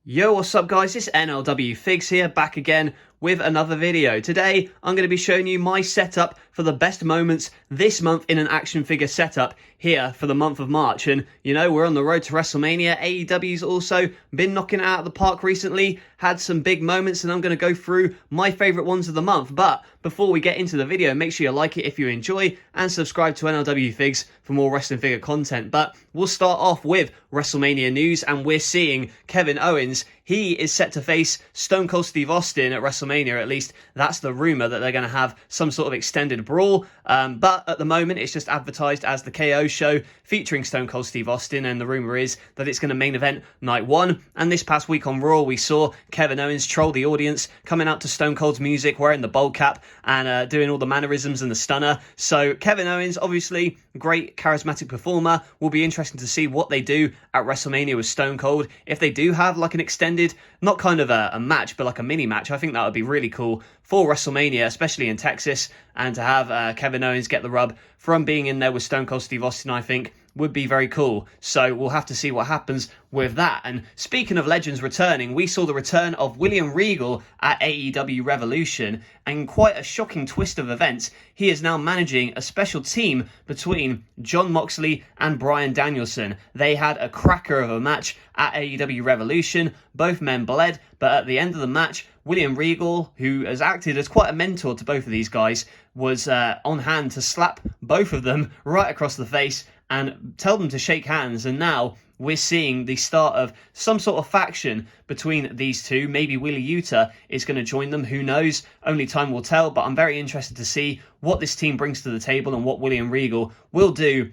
Yo, what's up guys, it's NLW Figs here, back again with another video. Today, I'm going to be showing you my setup for the best moments this month in an action figure setup here for the month of March. And, you know, we're on the road to WrestleMania. AEW's also been knocking it out of the park recently, had some big moments, and I'm going to go through my favourite ones of the month. But before we get into the video, make sure you like it if you enjoy, and subscribe to NLW Figs for more wrestling figure content. But we'll start off with WrestleMania news, and we're seeing Kevin Owens. He is set to face Stone Cold Steve Austin at WrestleMania, at least that's the rumour, that they're going to have some sort of extended brawl. But at the moment, it's just advertised as the KO show featuring Stone Cold Steve Austin, and the rumour is that it's going to main event night one. And this past week on Raw, we saw Kevin Owens troll the audience, coming out to Stone Cold's music, wearing the bowl cap, and doing all the mannerisms and the stunner. So Kevin Owens, obviously, great charismatic performer. Will be interesting to see what they do at WrestleMania with Stone Cold. If they do have like an extended, not kind of a match, but like a mini match, I think that would be really cool for WrestleMania, especially in Texas, and to have Kevin Owens get the rub from being in there with Stone Cold Steve Austin, I think would be very cool. So we'll have to see what happens with that. And speaking of legends returning, we saw the return of William Regal at AEW Revolution, and quite a shocking twist of events. He is now managing a special team between Jon Moxley and Bryan Danielson. They had a cracker of a match at AEW Revolution. Both men bled, but at the end of the match, William Regal, who has acted as quite a mentor to both of these guys, was on hand to slap both of them right across the face and tell them to shake hands. And now we're seeing the start of some sort of faction between these two. Maybe Wheeler Yuta is going to join them. Who knows? Only time will tell. But I'm very interested to see what this team brings to the table and what William Regal will do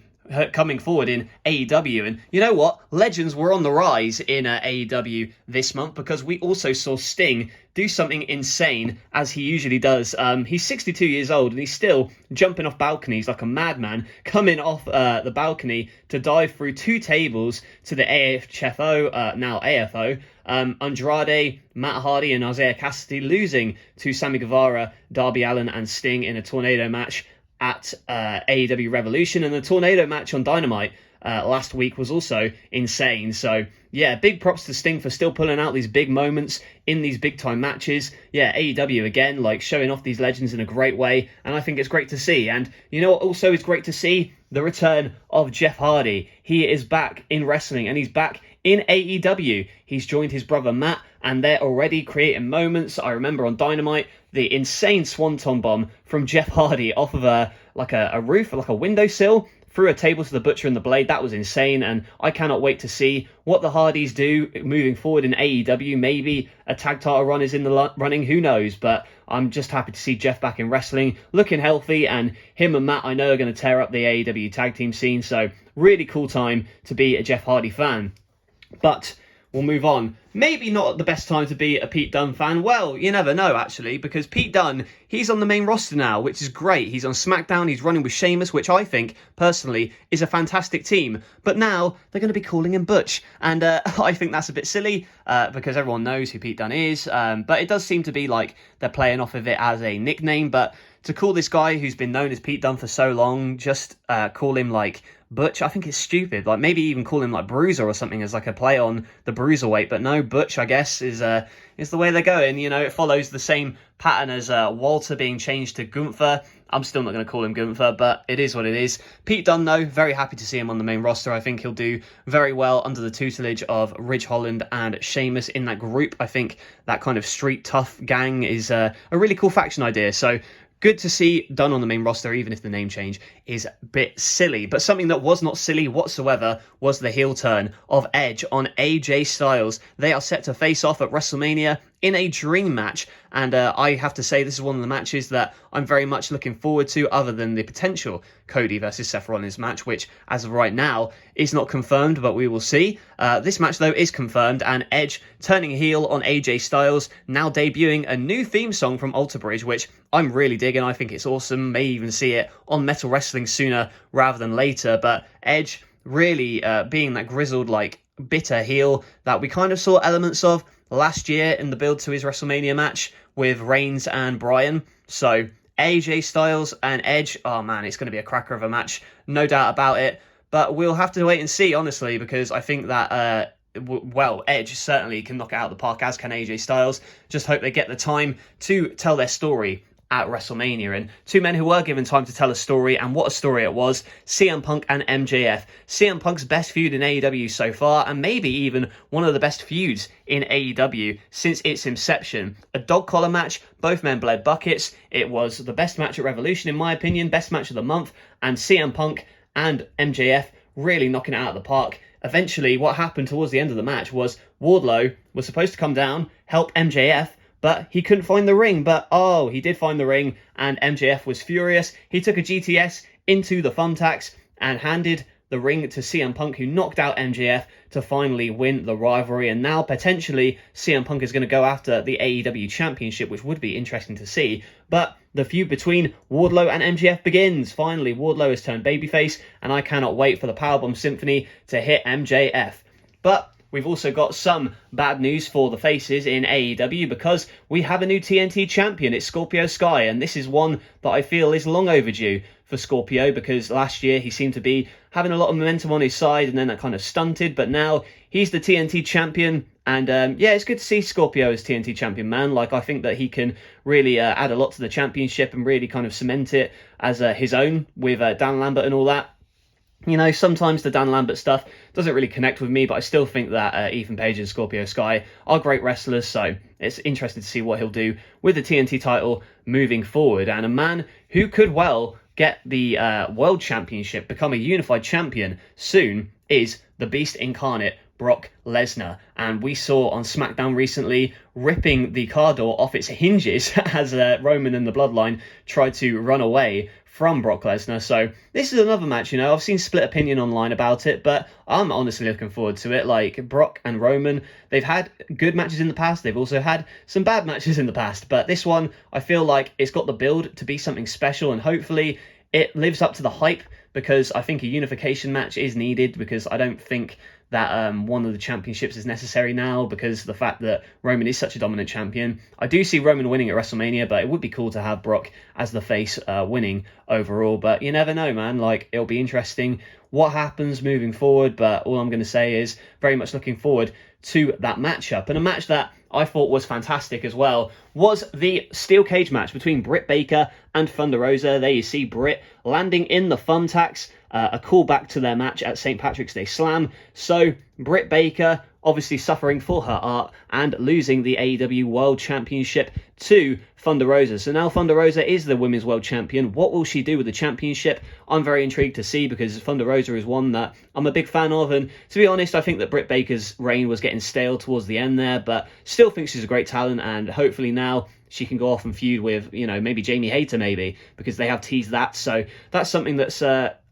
coming forward in AEW. And you know what? Legends were on the rise in AEW this month, because we also saw Sting do something insane, as he usually does. He's 62 years old and he's still jumping off balconies like a madman, coming off the balcony to dive through two tables to the AFHFO, now AFO. Andrade, Matt Hardy and Isaiah Cassidy losing to Sammy Guevara, Darby Allin and Sting in a tornado match at AEW Revolution. And the tornado match on Dynamite last week was also insane. So yeah, big props to Sting for still pulling out these big moments in these big time matches. Yeah, AEW again, like showing off these legends in a great way, and I think it's great to see. And you know what also is great to see? The return of Jeff Hardy. He is back in wrestling, and he's back in AEW. He's joined his brother Matt, and they're already creating moments. I remember on Dynamite, the insane swanton bomb from Jeff Hardy off of a roof, like a windowsill, through a table to the Butcher and the Blade. That was insane, and I cannot wait to see what the Hardys do moving forward in AEW. Maybe a tag title run is in the running, who knows? But I'm just happy to see Jeff back in wrestling, looking healthy, and him and Matt, I know, are going to tear up the AEW tag team scene. So really cool time to be a Jeff Hardy fan. But we'll move on. Maybe not the best time to be a Pete Dunne fan. Well, you never know, actually, because Pete Dunne, he's on the main roster now, which is great. He's on SmackDown, he's running with Sheamus, which I think, personally, is a fantastic team. But now, they're going to be calling him Butch. And I think that's a bit silly, because everyone knows who Pete Dunne is. But it does seem to be like they're playing off of it as a nickname. But to call this guy who's been known as Pete Dunne for so long, just call him like Butch, I think it's stupid. Like maybe even call him like Bruiser or something as like a play on the Bruiserweight. But no, Butch, I guess, is the way they're going. You know, it follows the same pattern as Walter being changed to Gunther. I'm still not going to call him Gunther, but it is what it is. Pete Dunne, though, very happy to see him on the main roster. I think he'll do very well under the tutelage of Ridge Holland and Sheamus in that group. I think that kind of street tough gang is a really cool faction idea. So good to see Dunne on the main roster, even if the name change is a bit silly. But something that was not silly whatsoever was the heel turn of Edge on AJ Styles. They are set to face off at WrestleMania in a dream match, and I have to say this is one of the matches that I'm very much looking forward to, other than the potential Cody versus Seth Rollins match, which as of right now is not confirmed, but we will see. This match though is confirmed, and Edge turning heel on AJ Styles, now debuting a new theme song from Alter Bridge, which I'm really digging. I think it's awesome. May even see it on Metal Wrestling sooner rather than later. But Edge really being that grizzled, like bitter heel that we kind of saw elements of last year in the build to his WrestleMania match with Reigns and Bryan. So AJ Styles and Edge, oh man, it's going to be a cracker of a match, no doubt about it. But we'll have to wait and see, honestly, because I think that well, Edge certainly can knock it out of the park, as can AJ Styles. Just hope they get the time to tell their story at WrestleMania. And two men who were given time to tell a story, and what a story it was: CM Punk and MJF. CM Punk's best feud in AEW so far, and maybe even one of the best feuds in AEW since its inception. A dog collar match, both men bled buckets. It was the best match at Revolution in my opinion, best match of the month, and CM Punk and MJF really knocking it out of the park. Eventually, what happened towards the end of the match was Wardlow was supposed to come down, help MJF, but he couldn't find the ring. But oh, he did find the ring, and MJF was furious. He took a GTS into the Thumbtacks and handed the ring to CM Punk, who knocked out MJF to finally win the rivalry. And now potentially CM Punk is going to go after the AEW Championship, which would be interesting to see. But the feud between Wardlow and MJF begins. Finally, Wardlow has turned babyface, and I cannot wait for the Powerbomb Symphony to hit MJF. But we've also got some bad news for the faces in AEW, because we have a new TNT champion. It's Scorpio Sky, and this is one that I feel is long overdue for Scorpio, because last year he seemed to be having a lot of momentum on his side, and then that kind of stunted. But now he's the TNT champion, and yeah, it's good to see Scorpio as TNT champion, man. Like, I think that he can really add a lot to the championship and really kind of cement it as his own with Dan Lambert and all that. You know, sometimes the Dan Lambert stuff doesn't really connect with me, but I still think that Ethan Page and Scorpio Sky are great wrestlers, so it's interesting to see what he'll do with the TNT title moving forward. And a man who could well get the World Championship, become a unified champion soon, is the Beast Incarnate, Brock Lesnar. And we saw on SmackDown recently ripping the car door off its hinges as Roman and the Bloodline tried to run away from Brock Lesnar. So this is another match, you know, I've seen split opinion online about it, but I'm honestly looking forward to it. Like, Brock and Roman, they've had good matches in the past, they've also had some bad matches in the past, but this one, I feel like it's got the build to be something special, and hopefully it lives up to the hype, because I think a unification match is needed, because I don't think that one of the championships is necessary now, because the fact that Roman is such a dominant champion. I do see Roman winning at WrestleMania, but it would be cool to have Brock as the face winning overall. But you never know, man. Like, it'll be interesting what happens moving forward, but all I'm going to say is very much looking forward to that matchup. And a match that I thought was fantastic as well was the steel cage match between Britt Baker and Thunder Rosa. There you see Britt landing in the Thumbtacks, a callback to their match at St. Patrick's Day Slam. So Britt Baker obviously suffering for her art and losing the AEW World Championship to Thunder Rosa. So now Thunder Rosa is the Women's World Champion. What will she do with the championship? I'm very intrigued to see, because Thunder Rosa is one that I'm a big fan of, and to be honest, I think that Britt Baker's reign was getting stale towards the end there, but still think she's a great talent, and hopefully now she can go off and feud with, you know, maybe Jamie Hayter, maybe, because they have teased that. So that's something that's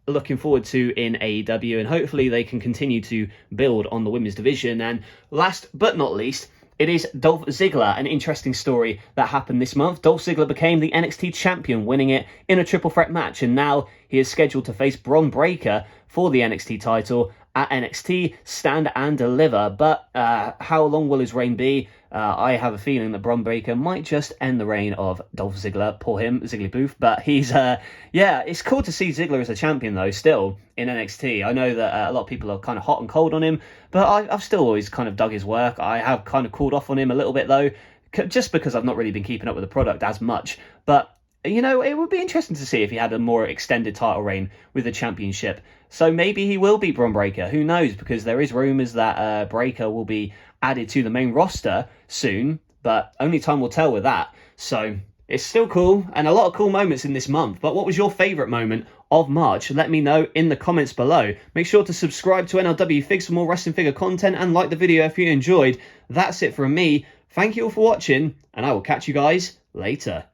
looking forward to in AEW, and hopefully they can continue to build on the women's division. And last but not least, it is Dolph Ziggler, an interesting story that happened this month. Dolph Ziggler became the NXT champion, winning it in a triple threat match, and now he is scheduled to face Bron Breakker for the NXT title at NXT Stand and Deliver. But how long will his reign be? I have a feeling that Bron Breakker might just end the reign of Dolph Ziggler. Poor him, Ziggly Booth. But he's, yeah, it's cool to see Ziggler as a champion, though, still in NXT. I know that a lot of people are kind of hot and cold on him, but I've still always kind of dug his work. I have kind of cooled off on him a little bit, though, just because I've not really been keeping up with the product as much. But you know, it would be interesting to see if he had a more extended title reign with the championship. So maybe he will be Bron Breakker. Who knows? Because there is rumours that Breakker will be added to the main roster soon, but only time will tell with that. So it's still cool, and a lot of cool moments in this month. But what was your favourite moment of March? Let me know in the comments below. Make sure to subscribe to NLW Figs for more wrestling figure content, and like the video if you enjoyed. That's it from me. Thank you all for watching, and I will catch you guys later.